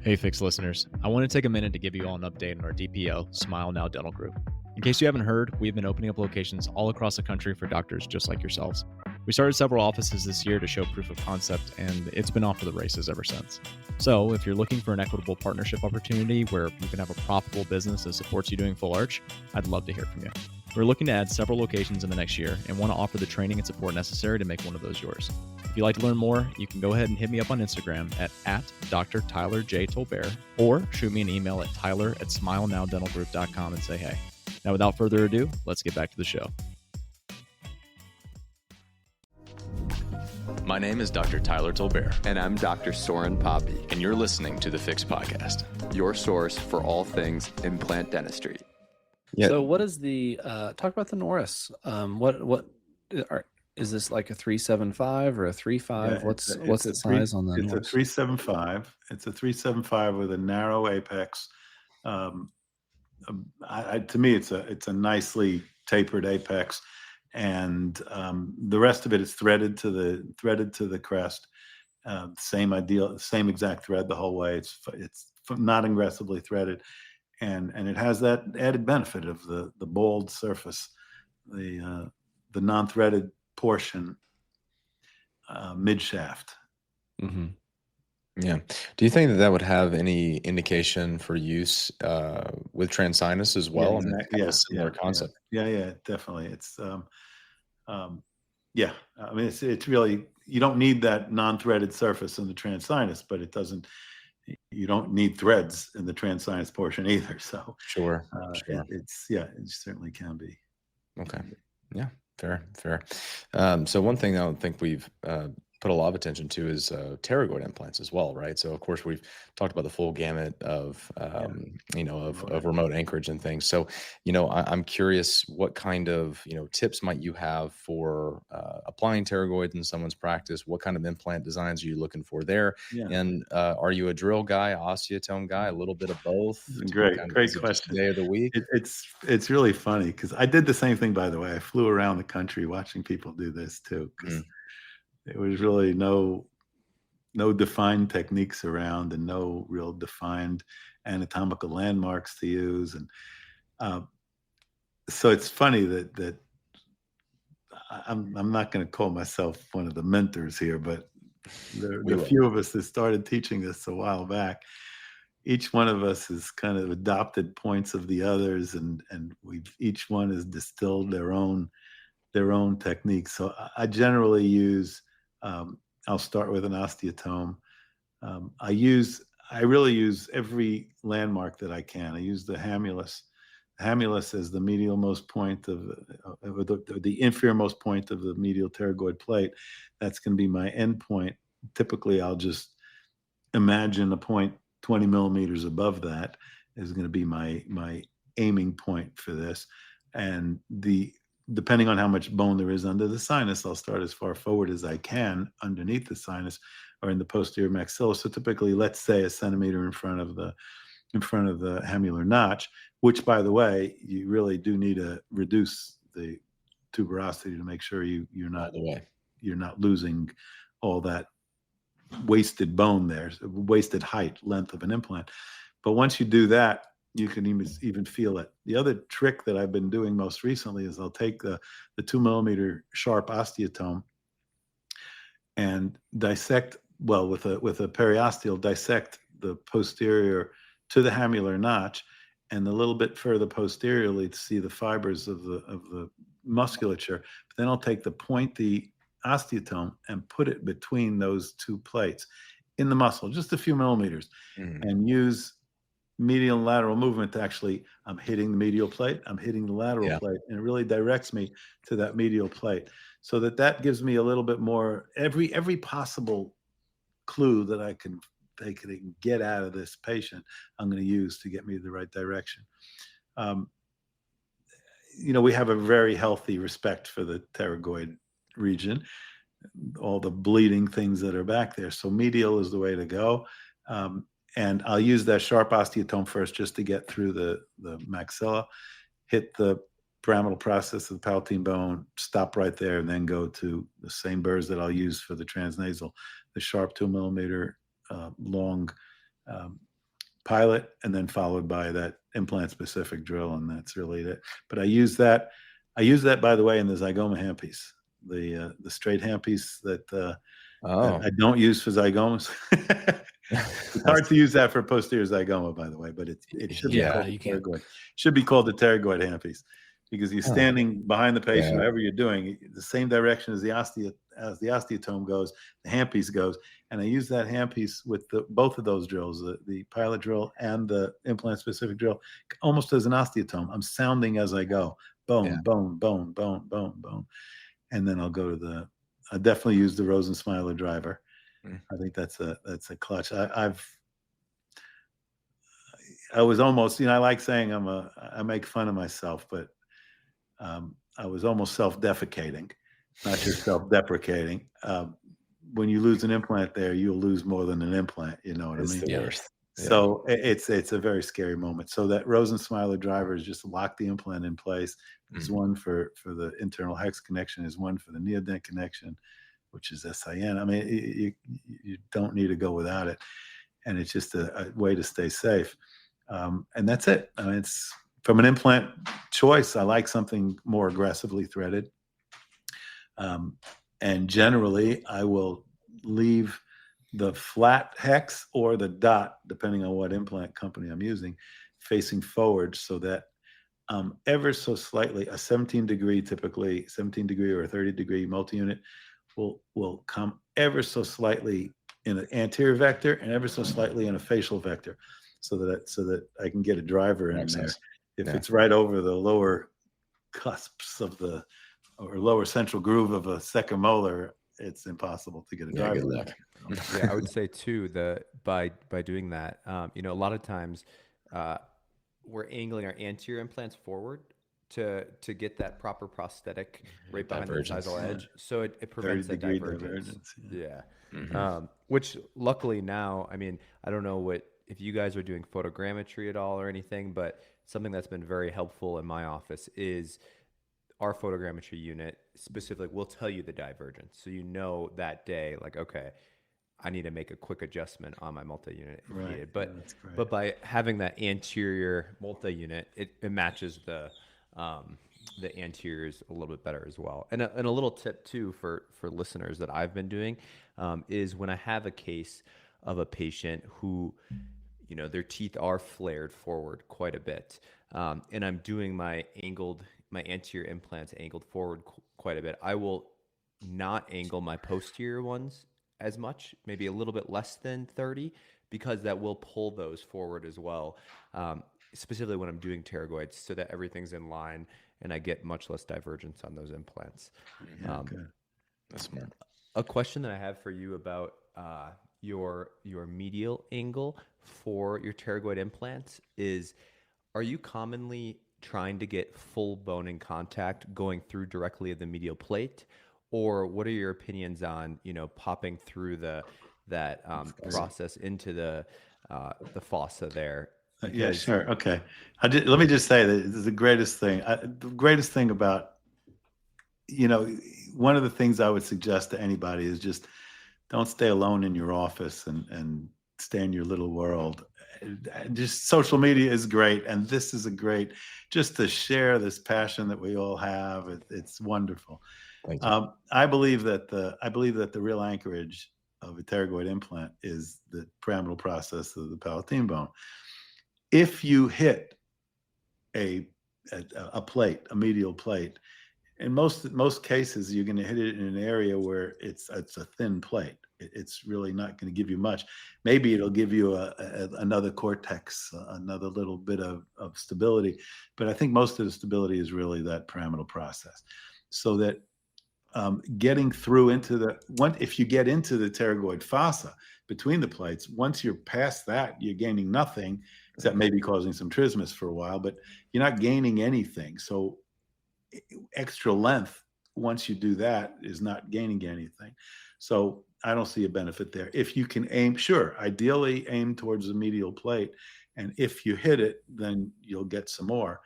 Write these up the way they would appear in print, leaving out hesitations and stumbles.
Hey, Fix listeners. I want to take a minute to give you all an update on our DPO, Smile Now Dental Group. In case you haven't heard, we've been opening up locations all across the country for doctors just like yourselves. We started several offices this year to show proof of concept, and it's been off to the races ever since. So, if you're looking for an equitable partnership opportunity where you can have a profitable business that supports you doing full arch, I'd love to hear from you. We're looking to add several locations in the next year and want to offer the training and support necessary to make one of those yours. If you'd like to learn more, you can go ahead and hit me up on Instagram at Dr. Tyler J. Tolbert, or shoot me an email at tyler@smilenowdentalgroup.com and say hey. Now, without further ado, let's get back to the show. My name is Dr. Tyler Tolbert. And I'm Dr. Soren Poppy, And you're listening to the Fix Podcast. your source for all things implant dentistry. Yeah. So what is the talk about the Norris? Is this like a 375 or a 35? Yeah, What's it's the a size on the It's a Norris? 375. It's a 375 with a narrow apex. To me, it's a nicely tapered apex, and the rest of it is threaded to the crest. Same exact thread the whole way. It's not aggressively threaded, and it has that added benefit of the bald surface, the non-threaded portion mid shaft. Mm-hmm. Yeah. Do you think that would have any indication for use with Transnasal as well? Yeah, I mean, exactly. kind of a similar concept. Yeah, definitely. It's yeah. I mean, it's really, you don't need that non-threaded surface in the transsinus, but you don't need threads in the transsinus portion either. So Sure. it certainly can be. Okay. Yeah. Fair. So one thing I don't think we've put a lot of attention to is pterygoid implants as well, right? So of course we've talked about the full gamut of of remote anchorage and things. So I'm curious, what kind of tips might you have for applying pterygoids in someone's practice? What kind of implant designs are you looking for there? Yeah. And are you a drill guy, osteotome guy, a little bit of both? Great Is it just question. day of the week. It's really funny because I did the same thing, by the way. I flew around the country watching people do this too, because there was really no defined techniques around and no real defined anatomical landmarks to use. And so it's funny that I'm not going to call myself one of the mentors here, but there are a few of us that started teaching this a while back. Each one of us has kind of adopted points of the others, and each one has distilled their own techniques. So I generally use, I'll start with an osteotome. I really use every landmark that I can. I use the hamulus. The hamulus is the medialmost point of the inferiormost point of the medial pterygoid plate. That's going to be my end point. Typically, I'll just imagine a point 20 millimeters above that is going to be my aiming point for this. And depending on how much bone there is under the sinus, I'll start as far forward as I can underneath the sinus or in the posterior maxilla. So typically, let's say a centimeter in front of the hamular notch, which, by the way, you really do need to reduce the tuberosity to make sure you're not losing all that wasted bone there, wasted length of an implant. But once you do that, you can even feel it. The other trick that I've been doing most recently is I'll take the 2 millimeter sharp osteotome and dissect, with a periosteal, dissect the posterior to the hamular notch, and a little bit further posteriorly to see the fibers of the musculature. But then I'll take the pointy osteotome and put it between those two plates in the muscle, just a few millimeters, and use medial and lateral movement to actually, I'm hitting the medial plate, I'm hitting the lateral plate, and it really directs me to that medial plate. So that gives me a little bit more, every possible clue that I can get out of this patient, I'm going to use to get me the right direction. We have a very healthy respect for the pterygoid region, all the bleeding things that are back there. So medial is the way to go. And I'll use that sharp osteotome first just to get through the maxilla, hit the pyramidal process of the palatine bone, stop right there, and then go to the same burrs that I'll use for the transnasal, the sharp 2 millimeter long pilot, and then followed by that implant specific drill, and that's really it. But I use that, by the way, in the zygoma handpiece, the straight handpiece that that I don't use for zygomas. It's hard to use that for posterior zygoma, by the way, but it should be called the pterygoid. Should be called the pterygoid handpiece, because you're standing behind the patient, whatever you're doing, the same direction as the osteotome goes, the handpiece goes. And I use that handpiece with both of those drills, the pilot drill and the implant specific drill, almost as an osteotome. I'm sounding as I go. Boom, boom, boom, boom, boom, boom. And then I'll go to I definitely use the Rosensmeiler driver. I think that's a clutch. I was almost, I like saying I make fun of myself, but I was almost self-defecating, not just self-deprecating. When you lose an implant there, you'll lose more than an implant. You know what I mean? It's the worst. So it's a very scary moment. So that Rosensmeiler driver is just lock the implant in place. There's one for the internal hex connection. There's one for the neodent connection, which is SIN. I mean, you don't need to go without it. And it's just a way to stay safe. And that's it. I mean, it's from an implant choice. I like something more aggressively threaded. And generally, I will leave the flat hex or the dot, depending on what implant company I'm using, facing forward, so that ever so slightly, a 17 degree or a 30 degree multi-unit will come ever so slightly in an anterior vector and ever so slightly in a facial vector, so that I can get a driver in there. If it's right over the lower cusps of or lower central groove of a second molar, it's impossible to get a driver. Good luck. Yeah, I would say too that by doing that, a lot of times we're angling our anterior implants forward to get that proper prosthetic right behind the incisal edge, so it prevents that divergence. Which luckily now, I mean, I don't know if you guys are doing photogrammetry at all or anything, but something that's been very helpful in my office is our photogrammetry unit specifically will tell you the divergence. So that day, like, okay, I need to make a quick adjustment on my multi-unit if needed. But by having that anterior multi-unit, it matches the anteriors a little bit better as well. And a little tip too for listeners that I've been doing is when I have a case of a patient who, their teeth are flared forward quite a bit, and I'm doing my anterior implants angled forward quite a bit, I will not angle my posterior ones as much, maybe a little bit less than 30, because that will pull those forward as well, specifically when I'm doing pterygoids, so that everything's in line and I get much less divergence on those implants. That's smart. A question that I have for you about your medial angle for your pterygoid implants is, are you commonly trying to get full bone in contact going through directly at the medial plate, or what are your opinions on popping through that process into the fossa there? Yeah, sure. Okay. Let me just say that this is the greatest thing. The greatest thing about, one of the things I would suggest to anybody is just don't stay alone in your office and stay in your little world. Just social media is great, and this is just to share this passion that we all have. It's wonderful. Thank you. I believe that the real anchorage of a pterygoid implant is the pyramidal process of the palatine bone. If you hit a plate, a medial plate, in most cases, you're going to hit it in an area where it's a thin plate. It's really not going to give you much. Maybe it'll give you another cortex, another little bit of stability. But I think most of the stability is really that pyramidal process. So that getting through if you get into the pterygoid fossa between the plates, once you're past that, you're gaining nothing, except maybe causing some trismus for a while, but you're not gaining anything. So extra length, once you do that, is not gaining anything. So I don't see a benefit there. If you can ideally aim towards the medial plate, and if you hit it, then you'll get some more.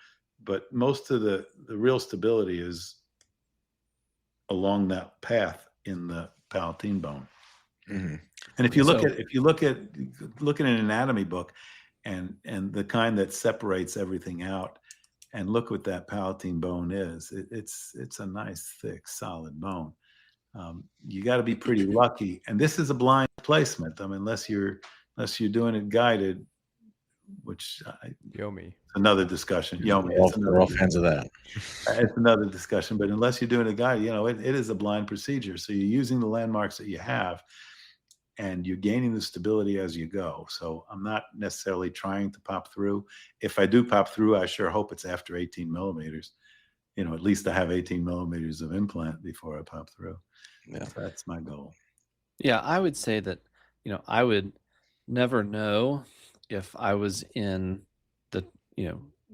But most of the real stability is along that path in the palatine bone. And if you look at an anatomy book, and the kind that separates everything out. And look what that palatine bone is. It's a nice, thick, solid bone. You got to be pretty lucky. And this is a blind placement. I mean, unless you're doing it guided, which Yomi. another discussion. Yomi, We're all fans of that. it's another discussion. But unless you're doing it guided, it is a blind procedure. So you're using the landmarks that you have, and you're gaining the stability as you go. So I'm not necessarily trying to pop through. If I do pop through, I sure hope it's after 18 millimeters. At least I have 18 millimeters of implant before I pop through. Yeah. So that's my goal. Yeah, I would say that, I would never know if I was in the,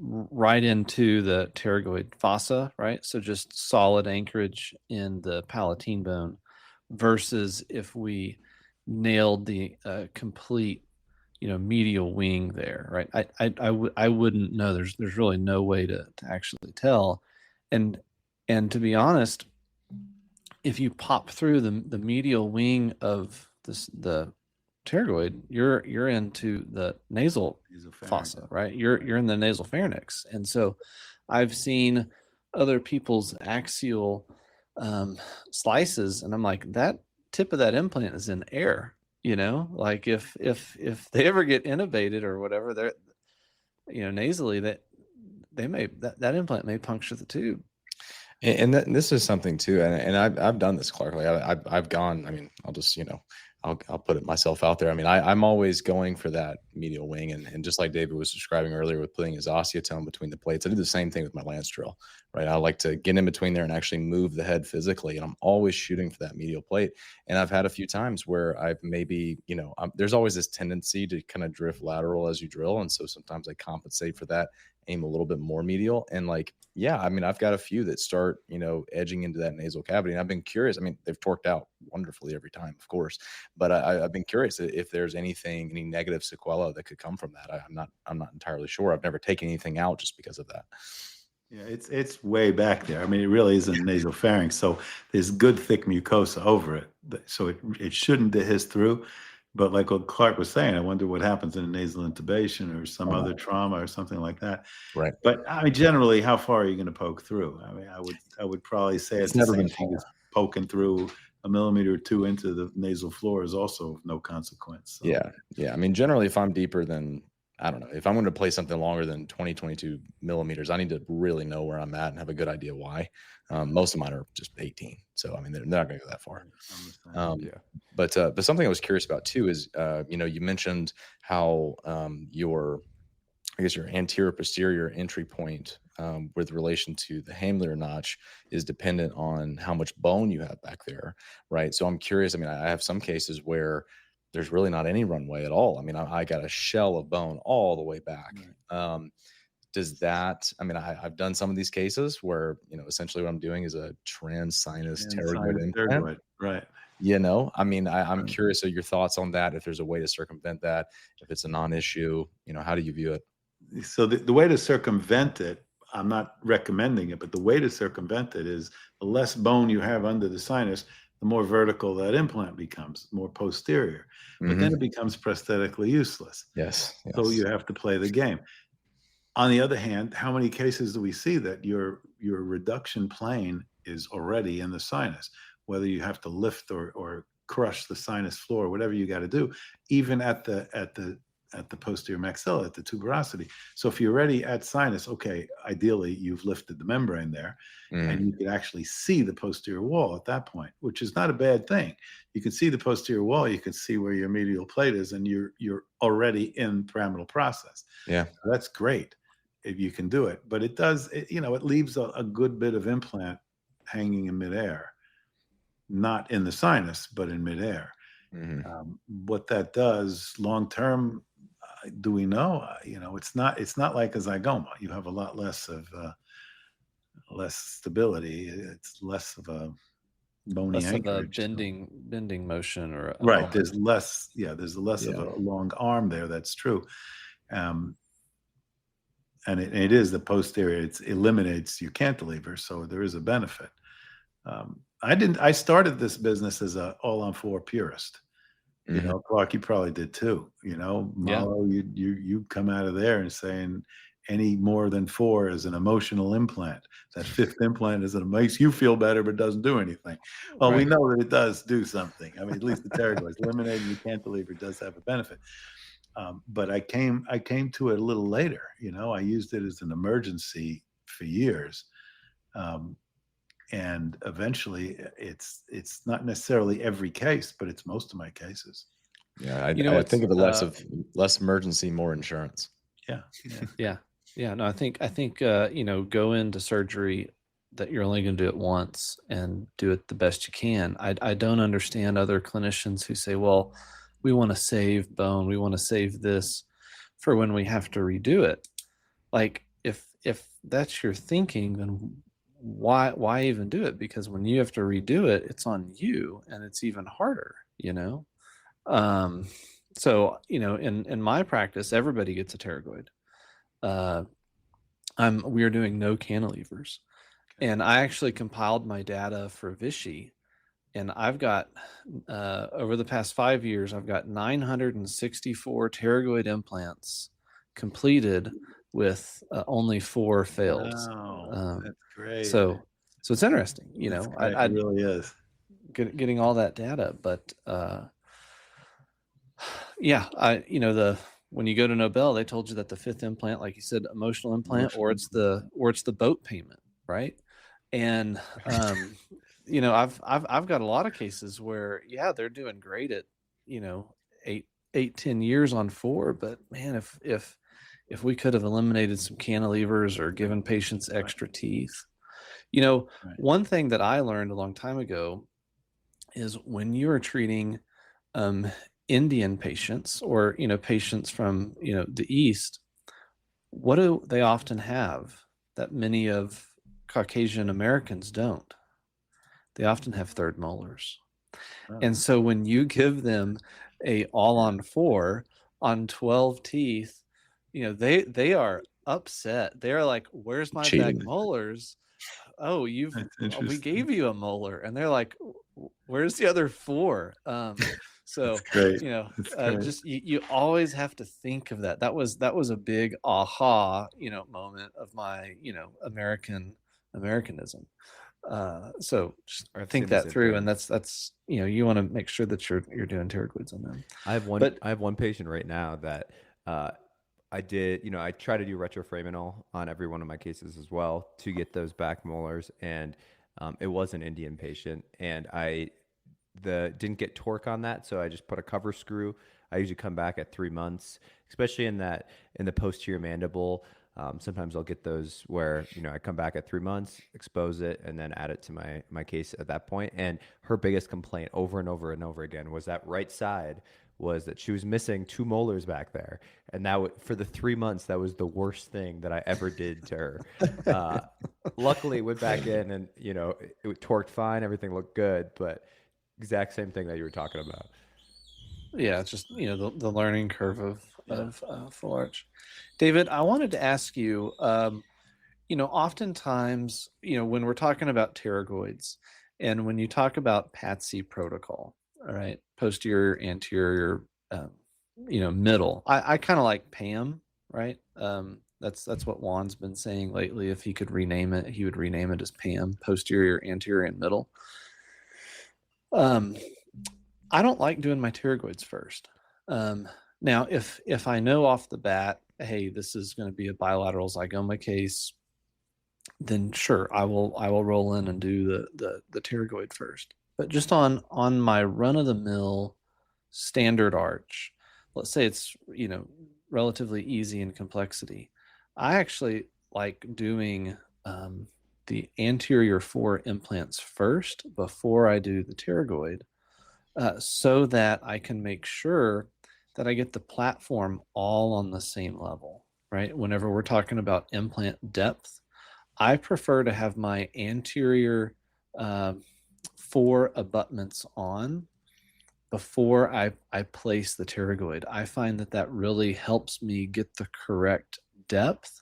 right into the pterygoid fossa, right? So just solid anchorage in the palatine bone versus if we nailed the complete, medial wing there, right? I wouldn't know. There's really no way to actually tell. And to be honest, if you pop through the medial wing of the pterygoid, you're into the nasal fossa, right? You're in the nasal pharynx. And so I've seen other people's axial slices, and I'm like, that tip of that implant is in air, like if they ever get intubated or whatever, they're nasally, that implant may puncture the tube. And this is something too, and I've done this, Clark. Like I've gone. I mean, I'll just I'll put it myself out there. I mean, I'm always going for that medial wing, and just like David was describing earlier with putting his osteotome between the plates, I do the same thing with my lance drill, right? I like to get in between there and actually move the head physically, and I'm always shooting for that medial plate. And I've had a few times where I've maybe there's always this tendency to kind of drift lateral as you drill, and so sometimes I compensate for that, aim a little bit more medial, and yeah, I mean, I've got a few that start, edging into that nasal cavity. And I've been curious. I mean, they've torqued out wonderfully every time, of course. But I've been curious if there's any negative sequela that could come from that. I'm not entirely sure. I've never taken anything out just because of that. Yeah, it's way back there. I mean, it really is in nasal pharynx. So there's good thick mucosa over it. So it shouldn't dehisce through. But like what Clark was saying, I wonder what happens in a nasal intubation or some other trauma or something like that. Right. But I mean, generally, how far are you going to poke through? I mean, I would probably say it's never the same been thing as poking through a millimeter or two into the nasal floor is also of no consequence. So. Yeah. I mean, generally, if I'm deeper than, I don't know, if I'm going to play something longer than 22 millimeters, I need to really know where I'm at and have a good idea why. Most of mine are just 18. So, I mean, they're not going to go that far. But something I was curious about too is, you mentioned how your anterior posterior entry point with relation to the hamular notch is dependent on how much bone you have back there, right? So I'm curious. I mean, I have some cases where there's really not any runway at all. I mean, I got a shell of bone all the way back. Right. Does that, I mean, I've done some of these cases where, essentially what I'm doing is a transsinus pterygoid implant. Right. I mean, I'm curious of your thoughts on that. If there's a way to circumvent that, if it's a non-issue, how do you view it? So the way to circumvent it, I'm not recommending it, but the way to circumvent it is the less bone you have under the sinus, the more vertical that implant becomes, more posterior. But then it becomes prosthetically useless. Yes. So you have to play the game. On the other hand, how many cases do we see that your reduction plane is already in the sinus, whether you have to lift or crush the sinus floor, whatever you got to do, even at the posterior maxilla, at the tuberosity. So if you're already at sinus, okay, ideally you've lifted the membrane there, and you can actually see the posterior wall at that point, which is not a bad thing. You can see the posterior wall, you can see where your medial plate is, and you're already in pyramidal process. Yeah, so that's great if you can do it, but it does, it leaves a good bit of implant hanging in midair, not in the sinus, but in midair. What that does long term, do we know? It's not like a zygoma. You have a lot less of less stability. It's less of a bony anchorage. Of a bending motion, or right. Moment. There's less. Yeah, there's less of a long arm there. That's true. And it is the posterior. It eliminates your cantilever, so there is a benefit. I started this business as a all-on-4 purist. You know, Clark, you probably did too. You know, Malo, you come out of there and saying any more than 4 is an emotional implant. That 5th implant makes you feel better, but doesn't do anything. Well, we know that it does do something. I mean, at least the pterygoids, eliminating the cantilever does have a benefit. But I came to it a little later. You know, I used it as an emergency for years. And eventually it's not necessarily every case, but it's most of my cases. Yeah, I think of it less emergency, more insurance. Yeah. No, I think go into surgery that you're only going to do it once and do it the best you can. I don't understand other clinicians who say, well, we want to save bone, we want to save this for when we have to redo it. Like if that's your thinking, then why even do it? Because when you have to redo it, it's on you, and it's even harder, you know? So, you know, in my practice, everybody gets a pterygoid. We are doing no cantilevers, and I actually compiled my data for Vichy, and I've got, over the past 5 years, I've got 964 pterygoid implants completed with only 4 failed. Wow, that's great. So it's interesting, you know. It really is getting all that data, but when you go to Nobel, they told you that the 5th implant, like you said, emotional implant, or it's the boat payment, right? And you know, I've got a lot of cases where they're doing great at, you know, 10 years on 4, but man, if we could have eliminated some cantilevers or given patients extra teeth, you know, one thing that I learned a long time ago is when you are treating Indian patients, or, you know, patients from, you know, the East, what do they often have that many of Caucasian Americans don't? They often have 3rd molars. And so when you give them a all on 4 on 12 teeth, you know, they are upset. They're like, where's my back molars? Oh, we gave you a molar. And they're like, where's the other 4? So, you know, just you always have to think of that. That was a big aha, you know, moment of my, you know, Americanism. So just think that through, and that's you know, you want to make sure that you're doing pterygoids on them. I have one patient right now that I did, you know, I try to do retroframinal on every one of my cases as well to get those back molars, and it was an Indian patient, and I didn't get torque on that, so I just put a cover screw. I usually come back at 3 months, especially in the posterior mandible. Sometimes I'll get those where, you know, I come back at 3 months, expose it, and then add it to my case at that point. And her biggest complaint over and over and over again was that right side was that she was missing 2 molars back there. And for the 3 months, that was the worst thing that I ever did to her. Luckily, went back in and, you know, it torqued fine. Everything looked good, but exact same thing that you were talking about. Yeah, it's just, you know, the learning curve of full arch. David, I wanted to ask you, you know, oftentimes, you know, when we're talking about pterygoids, and when you talk about PATSI protocol, all right, posterior, anterior, you know, middle, I kind of like PAM, right? That's what Juan's been saying lately. If he could rename it, he would rename it as PAM, posterior, anterior, and middle. I don't like doing my pterygoids first. Now, if I know off the bat, hey, this is going to be a bilateral zygoma case, then sure, I will roll in and do the pterygoid first. But just on my run of the mill standard arch, let's say it's, you know, relatively easy in complexity, I actually like doing the anterior 4 implants first before I do the pterygoid, so that I can make sure that I get the platform all on the same level, right? Whenever we're talking about implant depth, I prefer to have my anterior 4 abutments on before I place the pterygoid. I find that really helps me get the correct depth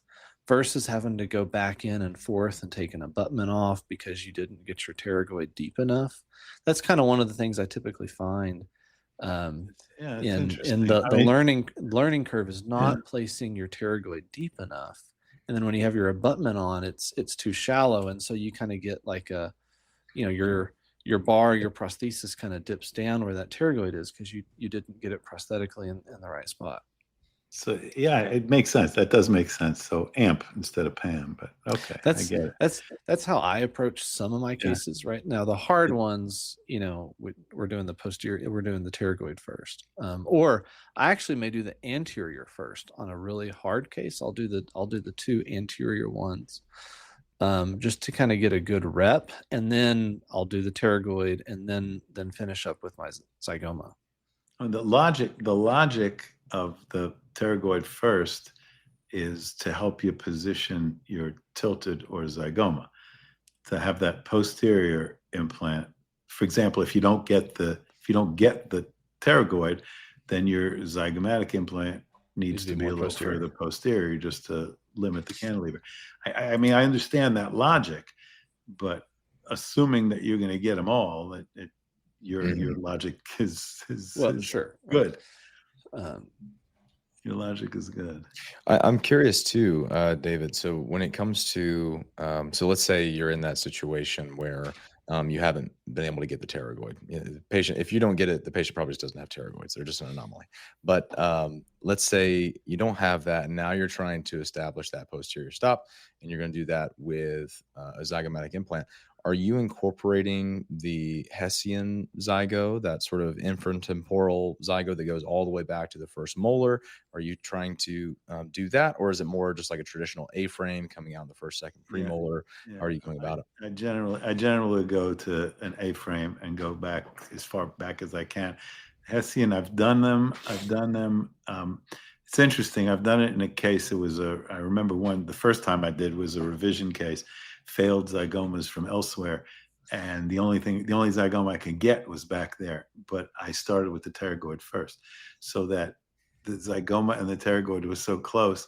versus having to go back in and forth and take an abutment off because you didn't get your pterygoid deep enough. That's kind of one of the things I typically find Yeah, it's in interesting. the I mean, learning curve is not placing your pterygoid deep enough, and then when you have your abutment on, it's too shallow, and so you kind of get like a, your bar, your prosthesis kind of dips down where that pterygoid is because you didn't get it prosthetically in the right spot. so yeah, it makes sense. That does make sense. So amp instead of Pam, but okay, I get it. That's how I approach some of my cases right now. The hard ones, we're doing the posterior, we're doing the pterygoid first, or I actually may do the anterior first on a really hard case. I'll do the two anterior ones, just to kind of get a good rep, and then I'll do the pterygoid, and then finish up with my zygoma. And the logic of the pterygoid first is to help you position your tilted or zygoma, to have that posterior implant. For example, if you don't get the pterygoid, then your zygomatic implant needs to be a little further posterior just to limit the cantilever. I mean, I understand that logic, but assuming that you're going to get them all, your logic is sure, good. Your logic is good. I'm curious too, David. So when it comes to, so let's say you're in that situation where you haven't been able to get the pterygoid. The patient, if you don't get it, the patient probably just doesn't have pterygoids. They're just an anomaly. But let's say you don't have that, and now you're trying to establish that posterior stop, and you're going to do that with a zygomatic implant. Are you incorporating the Hessian zygo, that sort of infratemporal zygo that goes all the way back to the first molar? Are you trying to do that, or is it more just like a traditional A-frame coming out in the first, second premolar? Yeah. How are you going about it? I generally go to an A-frame and go back as far back as I can. Hessian, I've done them. It's interesting. I've done it in a case. I remember the first time I did was a revision case. Failed zygomas from elsewhere, and the only zygoma I could get was back there. But I started with the pterygoid first, so that the zygoma and the pterygoid was so close,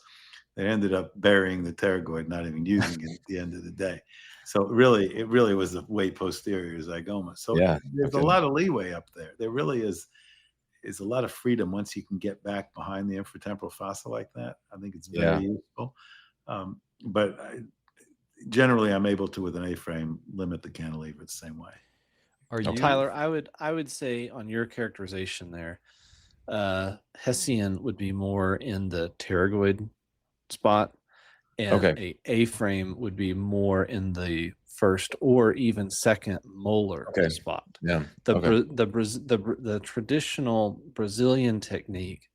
they ended up burying the pterygoid, not even using it at the end of the day. So it really was a way posterior zygoma. So there's a lot of leeway up there. There really is a lot of freedom once you can get back behind the infratemporal fossa like that. I think it's very useful. But generally, I'm able to, with an A-frame, limit the cantilever the same way. Tyler, I would say on your characterization there, Hessian would be more in the pterygoid spot, and A-frame would be more in the first or even second molar spot. Yeah. The traditional Brazilian technique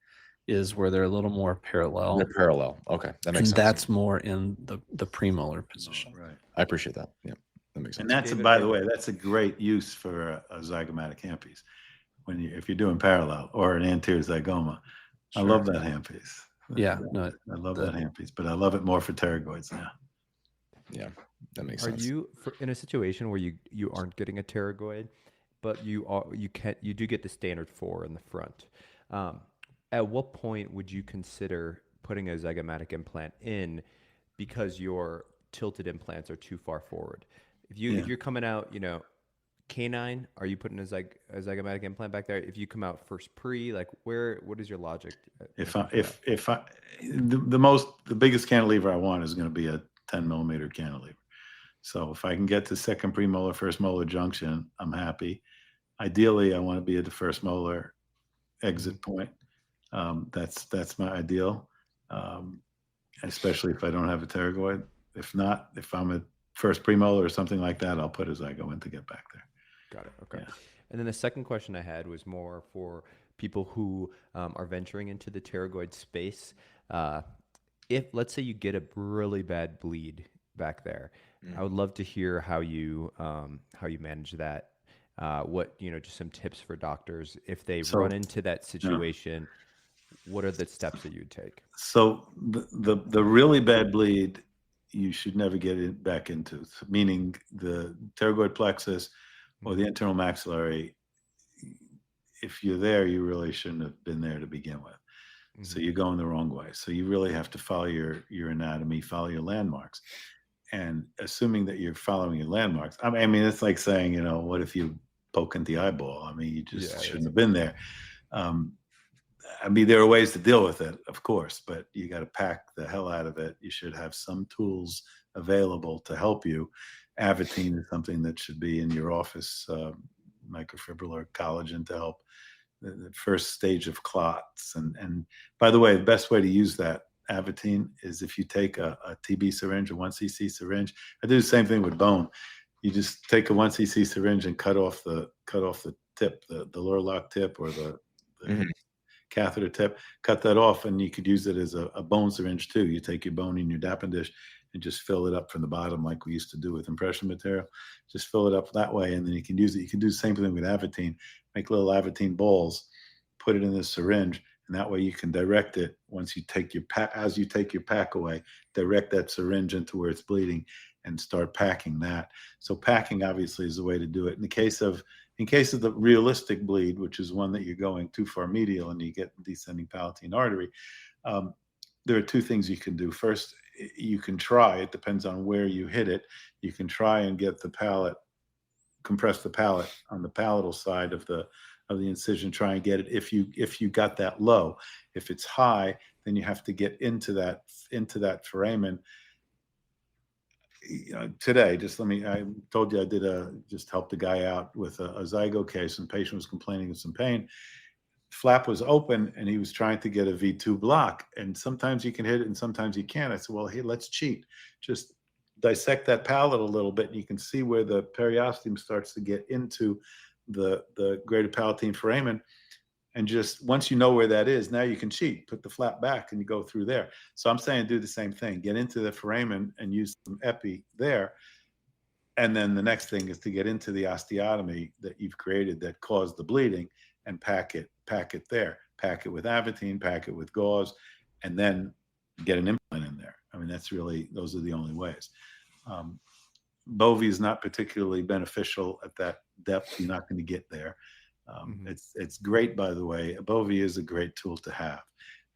is where they're a little more parallel. They're parallel. Okay, that makes sense. That's more in the premolar position. Right. I appreciate that. Yeah, that makes sense. And by the way, that's a great use for a zygomatic handpiece if you're doing parallel or an anterior zygoma. Sure. I love that handpiece. Yeah, I love that handpiece, but I love it more for pterygoids now. Yeah, that makes sense. Are you in a situation where you aren't getting a pterygoid, but you do get the standard 4 in the front? At what point would you consider putting a zygomatic implant in because your tilted implants are too far forward? If you're coming out, canine, are you putting a zygomatic implant back there? If you come out first what is your logic? The biggest cantilever I want is going to be a 10 millimeter cantilever. So if I can get to second premolar, first molar junction, I'm happy. Ideally, I want to be at the first molar exit point. That's my ideal, especially if I don't have a pterygoid. If not, if I'm at first premolar or something like that, I'll put a zygo in to get back there. Got it. Okay. Yeah. And then the second question I had was more for people who are venturing into the pterygoid space. If let's say you get a really bad bleed back there, I would love to hear how you manage that. Just some tips for doctors if they run into that situation. What are the steps that you'd take? So the really bad bleed, you should never get it back into, meaning the pterygoid plexus or the internal maxillary. If you're there, you really shouldn't have been there to begin with. Mm-hmm. So you're going the wrong way. So you really have to follow your anatomy, follow your landmarks. And assuming that you're following your landmarks, I mean, it's like saying, what if you poke into the eyeball? I mean, you just shouldn't have been there. I mean, there are ways to deal with it, of course, but you got to pack the hell out of it. You should have some tools available to help you. Avitine is something that should be in your office, microfibrillar collagen to help the first stage of clots. And by the way, the best way to use that Avitine is if you take a TB syringe, a 1 cc syringe. I do the same thing with bone. You just take a 1 cc syringe and cut off the tip, the Lurlock tip or the catheter tip, cut that off, and you could use it as a bone syringe too. You take your bone in your dapping dish and just fill it up from the bottom like we used to do with impression material. Just fill it up that way, and then you can use it. You can do the same thing with Avitine. Make little Avitine balls, put it in the syringe, and that way you can direct it once you take your pack, as you take your pack away, direct that syringe into where it's bleeding and start packing that. So packing obviously is the way to do it. In case of the realistic bleed, which is one that you're going too far medial and you get descending palatine artery, there are two things you can do. First, you can try, it depends on where you hit it, you can try and get the palate, compress the palate on the palatal side of the incision, try and get it if you got that low. If it's high, then you have to get into that foramen. Today, I told you I just helped a guy out with a zygo case, and the patient was complaining of some pain. Flap was open and he was trying to get a V2 block, and sometimes you can hit it and sometimes you can't. I said, well, hey, let's cheat. Just dissect that palate a little bit and you can see where the periosteum starts to get into the greater palatine foramen. And just once you know where that is, now you can cheat, put the flap back and you go through there. So I'm saying do the same thing, get into the foramen and use some epi there. And then the next thing is to get into the osteotomy that you've created that caused the bleeding and pack it there. Pack it with Avitine, pack it with gauze, and then get an implant in there. I mean, those are the only ways. Bovie is not particularly beneficial at that depth. You're not going to get there. It's great, by the way. Bovie is a great tool to have.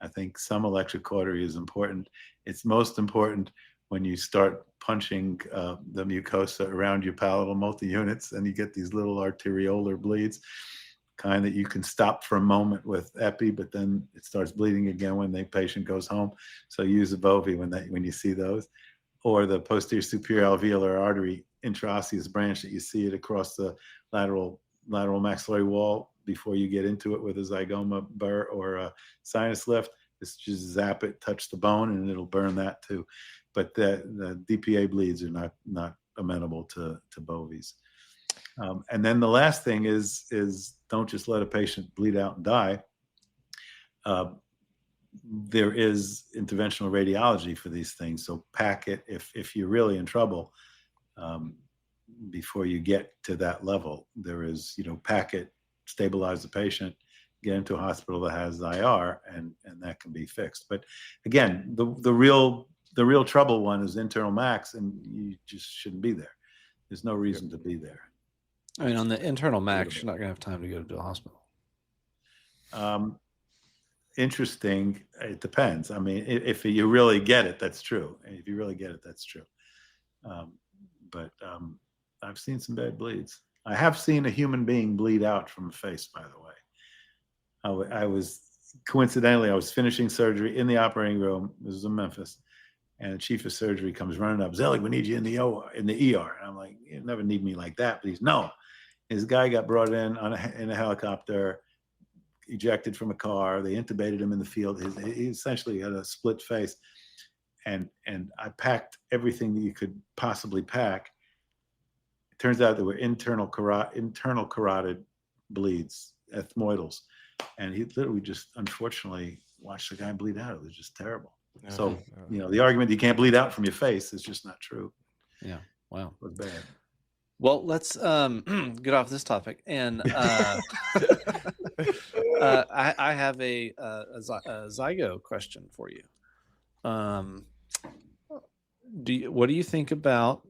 I think some electric cautery is important. It's most important when you start punching the mucosa around your palatal multi-units and you get these little arteriolar bleeds, kind that you can stop for a moment with epi, but then it starts bleeding again when the patient goes home. So use a Bovie when you see those. Or the posterior superior alveolar artery intraosseous branch that you see it across the lateral maxillary wall before you get into it with a zygoma burr or a sinus lift. Just zap it, touch the bone, and it'll burn that too. But the DPA bleeds are not amenable to Bovies. And then the last thing is don't just let a patient bleed out and die. There is interventional radiology for these things. So pack it if you're really in trouble. Before you get to that level, there is, pack it, stabilize the patient, get into a hospital that has IR, and that can be fixed. But again, the real trouble one is internal max, and you just shouldn't be there. There's no reason to be there. I mean, on the internal max, you're not going to have time to go to the hospital. Interesting. It depends. I mean, if you really get it, that's true. If you really get it, that's true. But I've seen some bad bleeds. I have seen a human being bleed out from a face, by the way. I was finishing surgery in the operating room. This was in Memphis. And the chief of surgery comes running up. Zelig, we need you in the ER. And I'm like, you never need me like that. But he's, no. His guy got brought in in a helicopter, ejected from a car. They intubated him in the field. He essentially had a split face. And I packed everything that you could possibly pack. It turns out there were internal carotid bleeds, ethmoidals. And he literally just, unfortunately, watched the guy bleed out. It was just terrible. So, the argument you can't bleed out from your face is just not true. Yeah. Wow. It was bad. Well, let's get off this topic. And I have a zygo question for you. What do you think about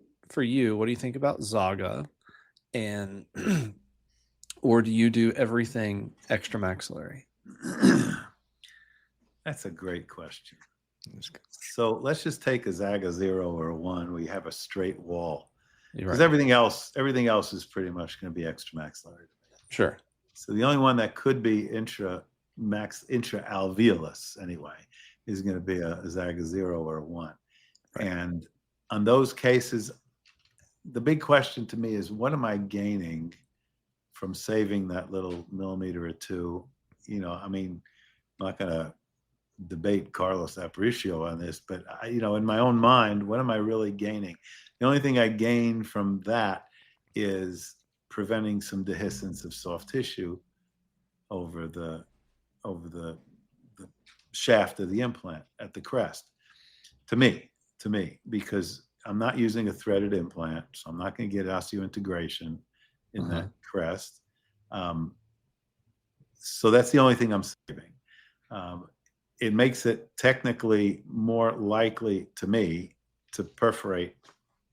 Zaga, and or do you do everything extramaxillary? That's a great question. So let's just take a Zaga 0 or a 1. We have a straight wall, because everything else is pretty much going to be extramaxillary. Sure. So the only one that could be intra-alveolus anyway is going to be a Zaga 0 or a 1. Right. And on those cases, the big question to me is, what am I gaining from saving that little millimeter or two? I mean, I'm not going to debate Carlos Aparicio on this, but in my own mind, what am I really gaining? The only thing I gain from that is preventing some dehiscence of soft tissue over the shaft of the implant at the crest. To me, because I'm not using a threaded implant, so I'm not going to get osseointegration in that crest. So that's the only thing I'm saving. It makes it technically more likely to me to perforate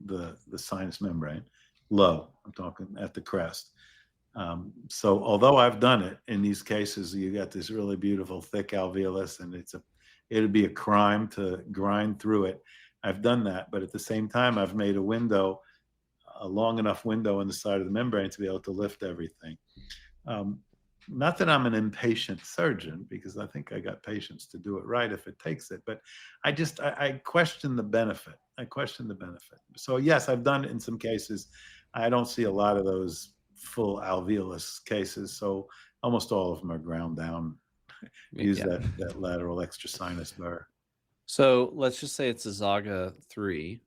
the sinus membrane low. I'm talking at the crest. So although I've done it in these cases, you got this really beautiful thick alveolus, and it'd be a crime to grind through it. I've done that, but at the same time, I've made a long enough window in the side of the membrane to be able to lift everything. Not that I'm an impatient surgeon, because I think I got patience to do it right if it takes it, but I question the benefit. So yes, I've done it in some cases. I don't see a lot of those full alveolus cases, so almost all of them are ground down. Use that lateral extrasinus burr. So let's just say it's a Zaga 3.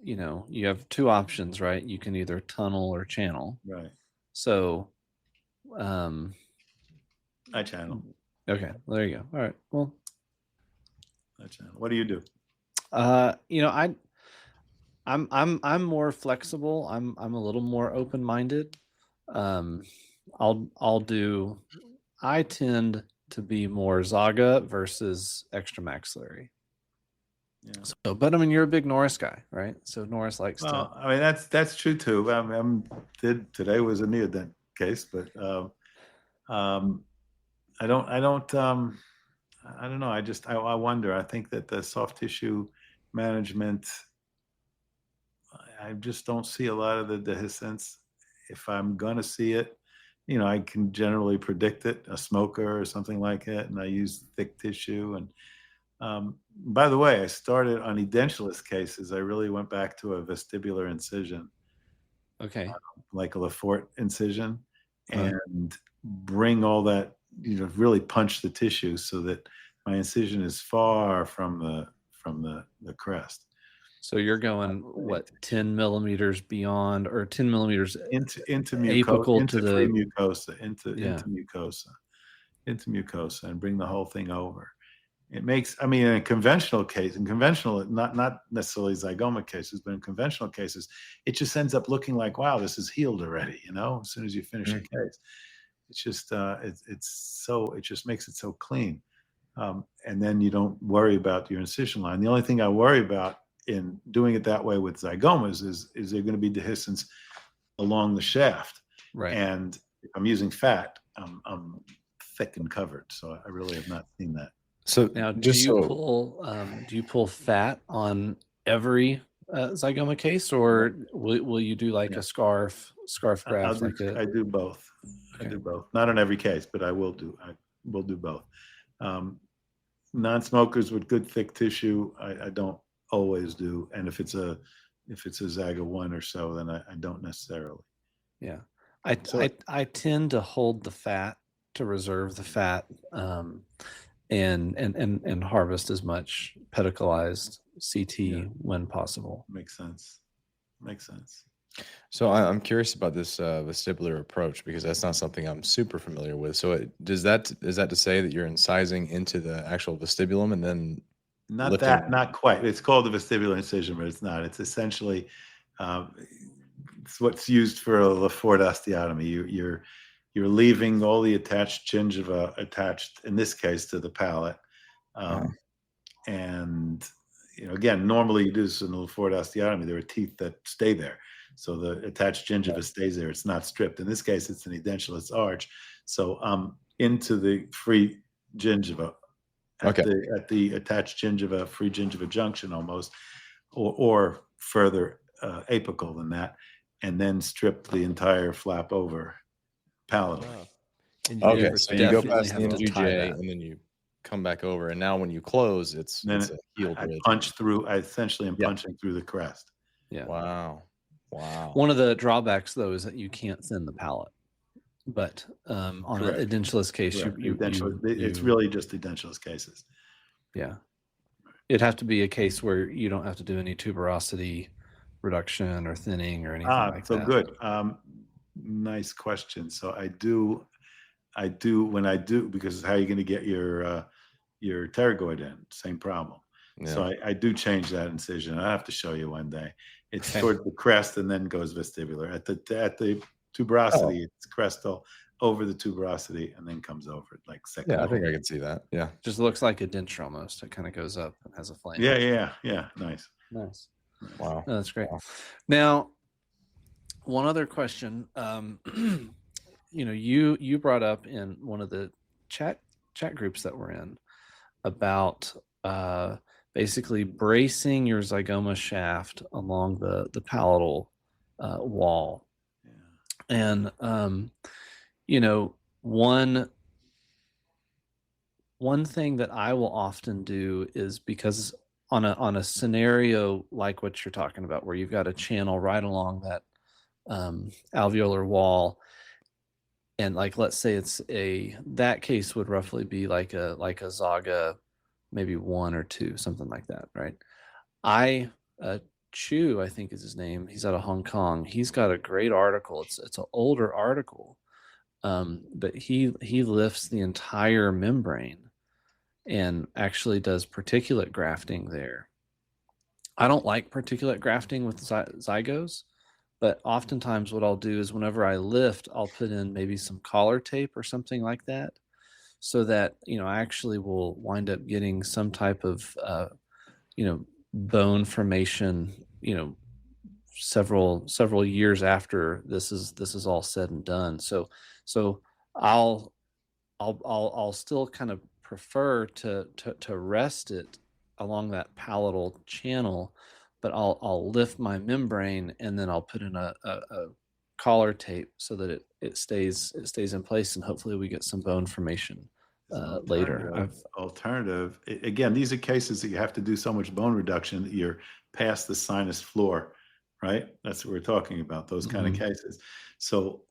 You have two options, right? You can either tunnel or channel. Right. So I channel. Okay, there you go. All right. Well, I channel. What do you do? I'm more flexible. I'm a little more open-minded. I tend to be more Zaga versus extramaxillary. Yeah. So, but I mean, you're a big Norris guy, right? So Norris likes to. I mean, that's true too. Today was a neodent case, but I don't know. I wonder. I think that the soft tissue management, I just don't see a lot of the dehiscence. If I'm gonna see it, I can generally predict it, a smoker or something like it, and I use thick tissue. And by the way, I started on edentulous cases. I really went back to a vestibular incision, Okay. like a Lefort incision, and bring all that, really punch the tissue so that my incision is far from the crest. So you're going 10 millimeters beyond, or 10 millimeters into apical to the free mucosa, into mucosa, and bring the whole thing over. It makes, in a conventional case, not necessarily zygoma cases, but in conventional cases, it just ends up looking like, wow, this is healed already. As soon as you finish a case, it's just it just makes it so clean, and then you don't worry about your incision line. The only thing I worry about in doing it that way with zygomas is there going to be dehiscence along the shaft, right? And if I'm using fat, I'm thick and covered, so I really have not seen that. So now, do you pull fat on every zygoma case, or will you do like a scarf graft? I do both. Okay. I do both. Not on every case, but I will do both. Non-smokers with good thick tissue, I don't always do, and if it's a Zaga 1 or so, then I don't necessarily. Yeah, I tend to hold the fat, to reserve the fat, and harvest as much pedicalized CT when possible. Makes sense. So I'm curious about this vestibular approach, because that's not something I'm super familiar with. So is that to say that you're incising into the actual vestibulum and then not quite. It's called the vestibular incision, but it's not. It's essentially it's what's used for a Lefort osteotomy. You're leaving all the attached gingiva attached, in this case, to the palate. And again, normally you do this in a Lefort osteotomy. There are teeth that stay there, so the attached gingiva stays there. It's not stripped. In this case, it's an edentulous arch. So into the free gingiva, at the attached gingiva, free gingiva junction almost, or further apical than that, and then strip the entire flap over palatally. Wow. Okay, for so you go definitely past have the to tie MGJ that. and then you come back over, and now when you close, it's And a then heel I bridge. punch through. I essentially am Yeah. punching through the crest. Yeah. Wow. One of the drawbacks, though, is that you can't thin the palate. But on Correct. a edentulous case, Correct. you It's really just edentulous cases. yeah, it'd have to be a case where you don't have to do any tuberosity reduction or thinning or anything like So that. good. Nice question. So I do when I do, because how are you going to get your pterygoid in? Same problem. Yeah. So I do change that incision. I have to show you one day. It's Okay. toward the crest and then goes vestibular. At the tuberosity, it's crestal over the tuberosity and then comes over it like second. Yeah, I think I can see that. Yeah. Just looks like a denture almost. It kind of goes up and has a flame. Yeah. Nice. Wow. No, that's great. Wow. Now, one other question. You brought up in one of the chat groups that we're in about basically bracing your zygoma shaft along the palatal wall. Yeah. And one thing that I will often do is, because on a scenario like what you're talking about, where you've got a channel right along that alveolar wall, and like let's say that case would roughly be like a Zaga, maybe 1 or 2, something like that, right? Chu, I think is his name. He's out of Hong Kong. He's got a great article. It's an older article, but he lifts the entire membrane and actually does particulate grafting there. I don't like particulate grafting with zygos, but oftentimes what I'll do is whenever I lift, I'll put in maybe some collar tape or something like that, so that I actually will wind up getting some type of bone formation several years after this is all said and done. So I'll still kind of prefer to rest it along that palatal channel, but I'll lift my membrane and then I'll put in a collar tape so that it stays in place, and hopefully we get some bone formation later. Alternative. Again, these are cases that you have to do so much bone reduction that you're past the sinus floor, right? That's what we're talking about, those kind of cases. So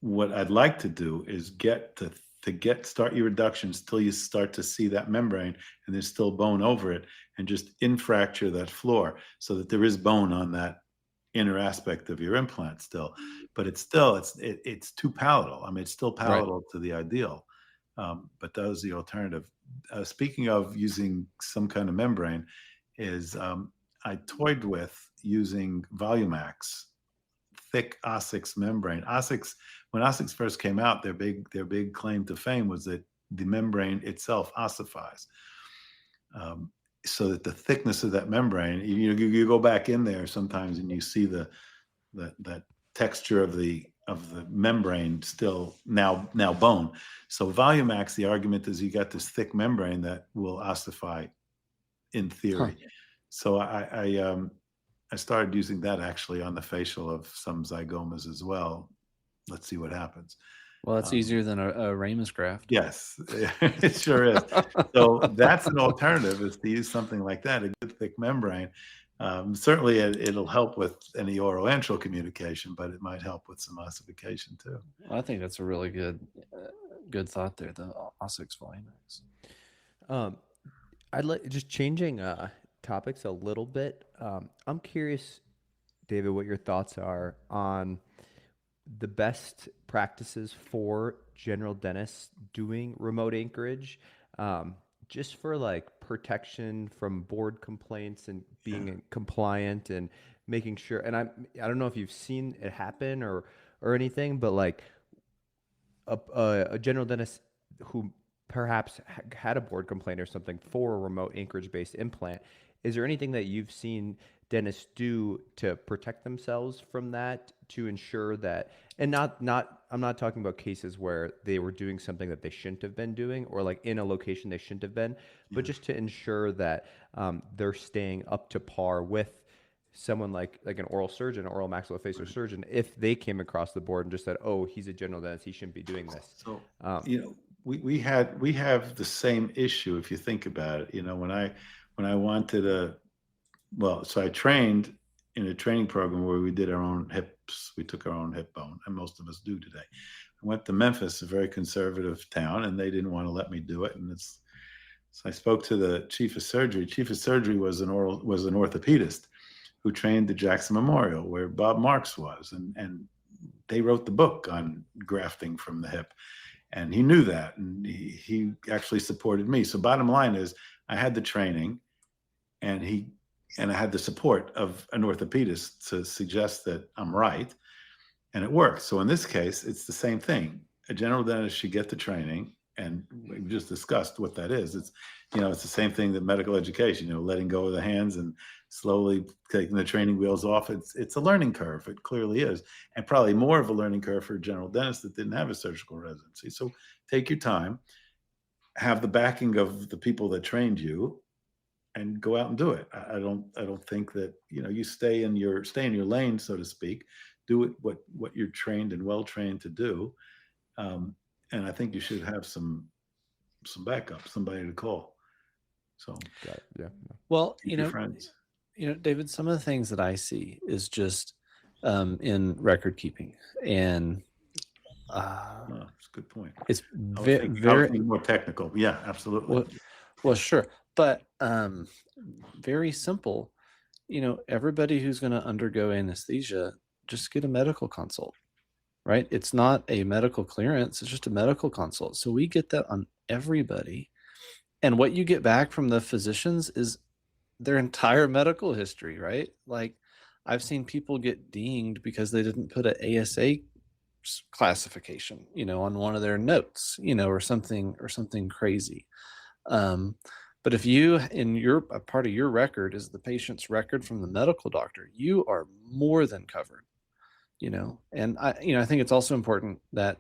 what I'd like to do is start your reductions till you start to see that membrane and there's still bone over it, and just infracture that floor so that there is bone on that inner aspect of your implant still, but it's too palatal. I mean, it's still palatal to the ideal, but that was the alternative. Speaking of using some kind of membrane, is I toyed with using Volumax, thick Ossix membrane. When Ossix first came out, their big claim to fame was that the membrane itself ossifies. So that the thickness of that membrane, you go back in there sometimes and you see that texture of the membrane still now bone. So Volumax, the argument is you got this thick membrane that will ossify in theory. Huh. So I started using that actually on the facial of some zygomas as well. Let's see what happens. Well, that's easier than a Ramus graft. Yes, it sure is. So that's an alternative, is to use something like that, a good thick membrane. Certainly it'll help with any oroantral communication, but it might help with some ossification too. Well, I think that's a really good thought there, the Ossix Volumax. I'd like just changing topics a little bit. I'm curious, David, what your thoughts are on the best practices for general dentists doing remote anchorage, just for like protection from board complaints and being compliant and making sure. And I don't know if you've seen it happen or anything, but like a general dentist who perhaps had a board complaint or something for a remote anchorage based implant, is there anything that you've seen dentists do to protect themselves from that, to ensure that, and I'm not talking about cases where they were doing something that they shouldn't have been doing, or like in a location they shouldn't have been, but just to ensure that they're staying up to par with someone like an oral surgeon, oral maxillofacial surgeon, if they came across the board and just said, "Oh, he's a general dentist, he shouldn't be doing this." So, we have the same issue if you think about it. When I wanted so I trained in a training program where we did our own hips. We took our own hip bone, and most of us do today. I went to Memphis, a very conservative town, and they didn't want to let me do it. So I spoke to the chief of surgery. Chief of surgery was an orthopedist who trained at Jackson Memorial, where Bob Marks was, and they wrote the book on grafting from the hip. And he knew that, and he actually supported me. So bottom line is, I had the training, and I had the support of an orthopedist to suggest that I'm right, and it worked. So in this case, it's the same thing. A general dentist should get the training, and we just discussed what that is. It's the same thing that medical education, letting go of the hands and slowly taking the training wheels off. It's a learning curve. It clearly is, and probably more of a learning curve for a general dentist that didn't have a surgical residency. So take your time, have the backing of the people that trained you, and go out and do it. I don't think that you stay in your lane, so to speak. Do it what you're trained and well trained to do, and I think you should have some backup, somebody to call. So yeah. Well, friends. David, some of the things that I see is just in record keeping, and that's a good point. it's very more technical. Yeah, absolutely. Well, sure, but very simple. Everybody who's going to undergo anesthesia, just get a medical consult, right? It's not a medical clearance, it's just a medical consult. So we get that on everybody. And what you get back from the physicians is their entire medical history, right? Like, I've seen people get dinged because they didn't put an ASA classification, on one of their notes, or something crazy. But if a part of your record is the patient's record from the medical doctor, you are more than covered, and I think it's also important that,